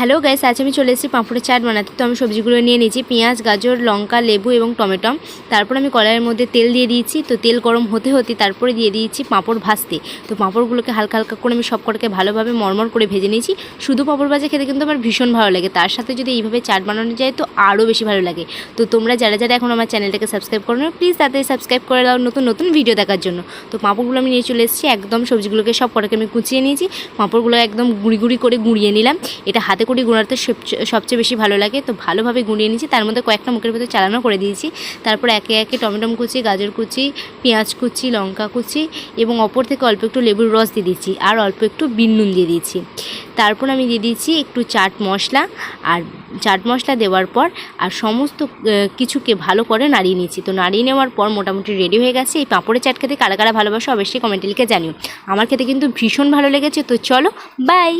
Hello guys, আজ আমি চলে এসেছি পাঁপড়ের চাট বানাতে। তো আমি সবজিগুলো নিয়ে নিয়েছি, পেঁয়াজ, গাজর, লঙ্কা, লেবু এবং টমেটো। তারপর আমি কড়াইয়ের মধ্যে তেল দিয়ে দিয়েছি। তো তেল গরম হতে হতে তারপরে দিয়ে দিয়েছি পাঁপড় ভাজতে। তো পাঁপড়গুলোকে হালকা হালকা করে আমি সব কটাকে ভালোভাবে মরমর করে ভেজে নিয়েছি। শুধু পাঁপড় ভাজা খেতে কিন্তু আমার ভীষণ ভালো লাগে, তার সাথে যদি এইভাবে চাট বানানো যায় তো আরও বেশি ভালো লাগে। তো তোমরা যারা যারা এখন আমার চ্যানেলটাকে সাবস্ক্রাইব করো না, প্লিজ তাড়াতাড়ি সাবস্ক্রাইব করে দাও নতুন নতুন ভিডিও দেখার জন্য। তো পাঁপড়গুলো আমি নিয়ে চলে এসেছি, একদম সবজিগুলোকে সব কটাকে আমি কুচিয়ে নিয়েছি। পাঁপড়গুলো একদম গুঁড়ি গুঁড়ি করে গুঁড়িয়ে নিলাম। এটা হাতে করে গুঁড়াতে সবচেয়ে বেশি ভালো লাগে। তো ভালোভাবে গুঁড়িয়ে নিয়েছি, তার মধ্যে কয়েকটা মুখের ভেতরে চালানো করে দিয়েছি। তারপর একে একে টমেটো কুচি, গাজর কুচি, পেঁয়াজ কুচি, লঙ্কা কুচি এবং অপর থেকে অল্প একটু লেবুর রস দিয়ে দিয়েছি আর অল্প একটু বিন নুন দিয়ে দিয়েছি। তারপর আমি দিয়ে দিয়েছি একটু চাট মশলা। আর চাট মশলা দেওয়ার পর আর সমস্ত কিছুকে ভালো করে নাড়িয়ে নিয়েছি। তো নাড়িয়ে নেওয়ার পর মোটামুটি রেডি হয়ে গেছে। এই পাঁপড়ের চাট খেতে কারা কারা ভালোবাসো অবশ্যই কমেন্টে লিখে জানিও। আমার খেতে কিন্তু ভীষণ ভালো লেগেছে। তো চলো, বাই।